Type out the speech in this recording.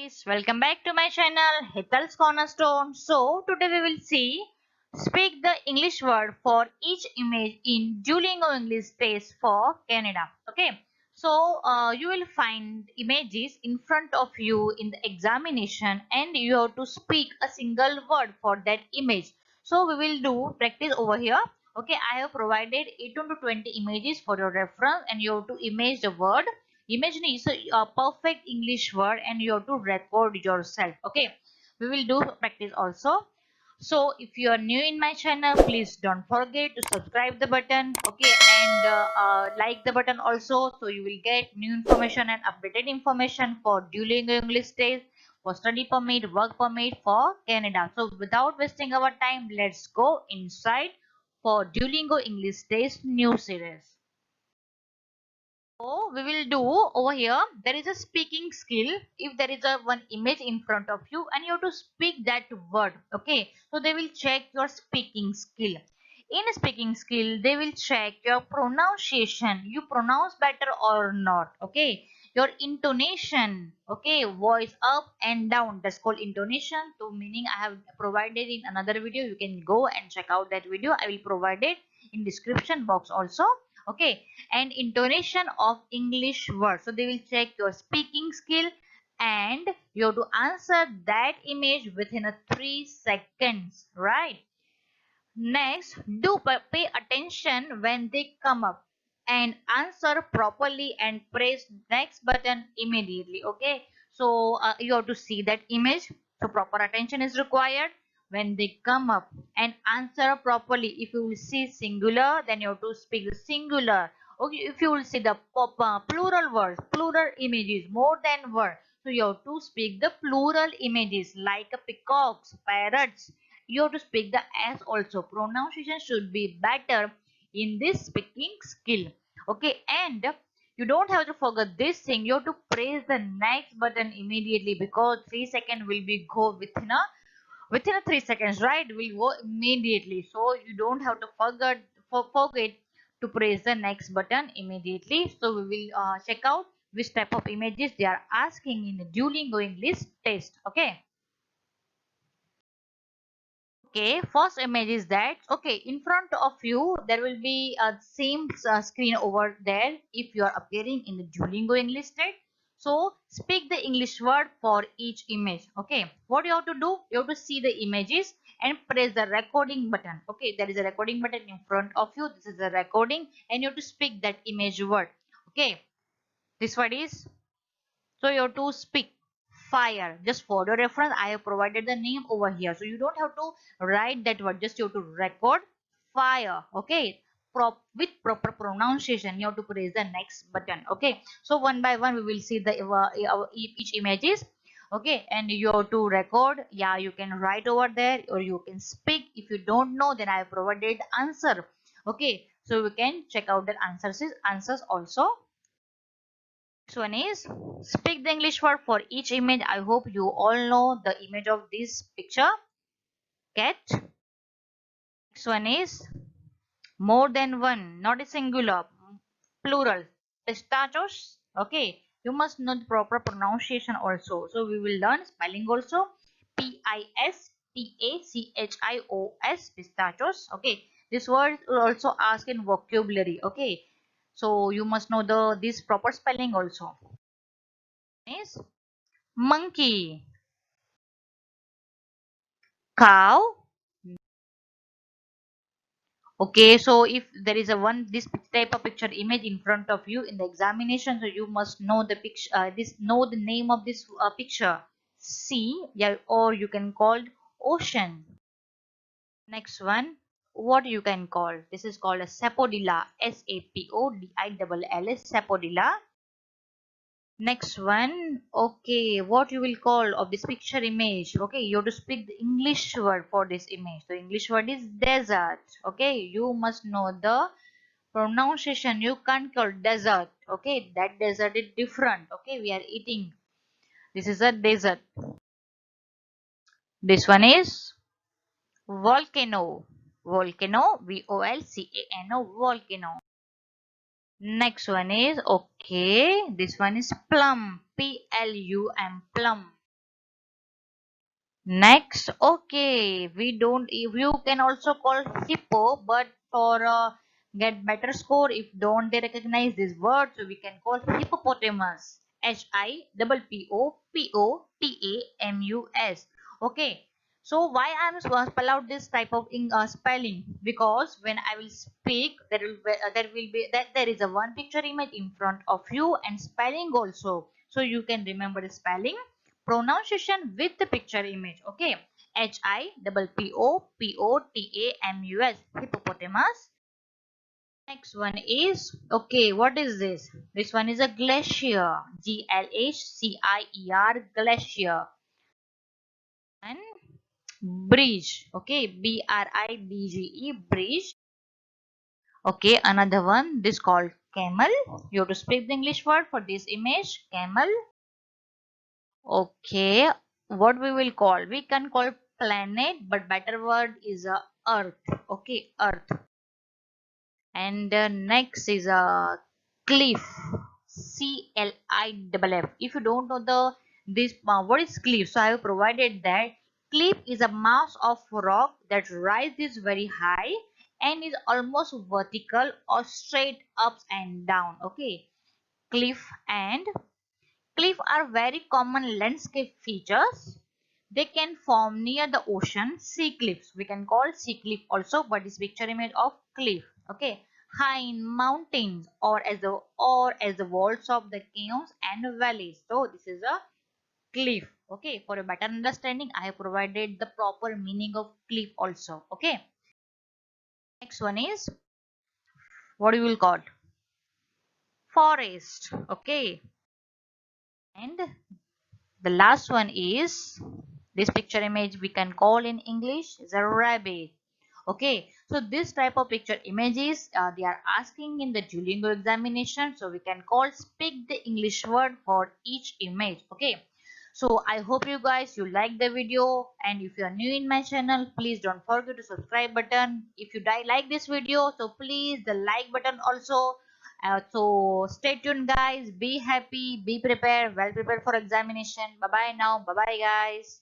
Guys, welcome back to my channel Hital's Cornerstone. So today we will see speak the English word for each image in Duolingo English test for Canada. Okay, so you will find images in front of you in the examination and you have to speak a single word for that image. So we will do practice over here. Okay, I have provided 18 to 20 images for your reference and you have to image the word. Imagine is a perfect English word and you have to record yourself. Okay, we will do practice also. So if you are new in my channel, please don't forget to subscribe the button. Okay, and like the button also, so you will get new information and updated information for Duolingo English test, for study permit, work permit for Canada. So without wasting our time, let's go inside for Duolingo English test new series. So we will do over here. There is a speaking skill. If there is a one image in front of you and you have to speak that word. Okay. So they will check your speaking skill. In speaking skill, they will check your pronunciation. You pronounce better or not. Okay. Your intonation. Okay. Voice up and down. That's called intonation. So meaning I have provided in another video. You can go and check out that video. I will provide it in description box also. Okay, and intonation of English words. So they will check your speaking skill and you have to answer that image within a 3 seconds, right? Next, do pay attention when they come up and answer properly and press next button immediately. Okay, so you have to see that image. So proper attention is required when they come up and answer properly. If you will see singular, then you have to speak the singular. Okay, if you will see the plural words, plural images, more than word, so you have to speak the plural images like peacocks, parrots. You have to speak the s also. Pronunciation should be better in this speaking skill. Okay, and you don't have to forget this thing. You have to press the next button immediately because 3 seconds will be go within a 3 seconds, right? Will go immediately. So you don't have to forget to press the next button immediately. So we will check out which type of images they are asking in the Duolingo English test. Okay. Okay, first image is that, okay, in front of you there will be a same screen over there if you are appearing in the Duolingo English test. So speak the English word for each image. Okay, what you have to do, you have to see the images and press the recording button. Okay, there is a recording button in front of you. This is the recording and you have to speak that image word. Okay, this word is, so you have to speak fire. Just for the reference, I have provided the name over here. So you don't have to write that word. Just you have to record fire. Okay. With proper pronunciation, you have to press the next button. Okay. So one by one, we will see the each images. Okay. And you have to record. Yeah, you can write over there or you can speak. If you don't know, then I have provided answer. Okay. So we can check out the answers also. Next one is speak the English word for each image. I hope you all know the image of this picture. Cat. Next one is more than one, not a singular, plural. Pistachios. Okay, you must know the proper pronunciation also. So we will learn spelling also. Pistachios. Pistachios. Okay, this word will also ask in vocabulary. Okay, so you must know the this proper spelling also. Is monkey, cow. Okay, so if there is a one this type of picture image in front of you in the examination, so you must know the picture, know the name of this picture. Sea, yeah, or you can call ocean. Next one, what you can call, this is called a sapodilla. Sapodilla, sapodilla. Next one, okay, what you will call of this picture image. Okay, you have to speak the English word for this image. The English word is desert. Okay, you must know the pronunciation. You can't call desert. Okay, that desert is different. Okay, we are eating. This is a desert. This one is volcano. Volcano, VOLCANO, volcano. Next one is, okay, this one is plum, PLUM, plum. Next, okay, we don't. If you can also call hippo, but for get better score, if don't they recognize this word, so we can call hippopotamus. Hippopotamus. Okay. So why I'm spell out this type of spelling? Because when I will speak, there is a one picture image in front of you and spelling also. So you can remember the spelling pronunciation with the picture image. Okay, hippopotamus, hippopotamus. Next one is, okay, what is this? This one is a glacier, glacier, glacier. And bridge, okay, bridge, bridge. Okay, another one, this called camel. You have to speak the English word for this image, camel. Okay, what we will call? We can call planet, but better word is a earth. Okay, earth. And next is a cliff. CLIFF. If you don't know the this what is cliff, so I have provided that cliff is a mass of rock that rises very high and is almost vertical or straight ups and down. Okay, cliff and cliffs are very common landscape features. They can form near the ocean, sea cliffs. We can call sea cliff also, but this picture image of cliff. Okay, high in mountains or as the walls of the caves and valleys. So this is a cliff. Okay, for a better understanding, I have provided the proper meaning of cliff also. Okay, next one is what you will call forest. Okay, and the last one is this picture image we can call in English is a rabbit. Okay, so this type of picture images they are asking in the Duolingo examination, so we can call speak the English word for each image. Okay, so I hope you guys you like the video, and if you are new in my channel, please don't forget to subscribe button. If you like this video, so please the like button also. So stay tuned guys, be happy, be prepared, well prepared for examination. Bye bye now, bye bye guys.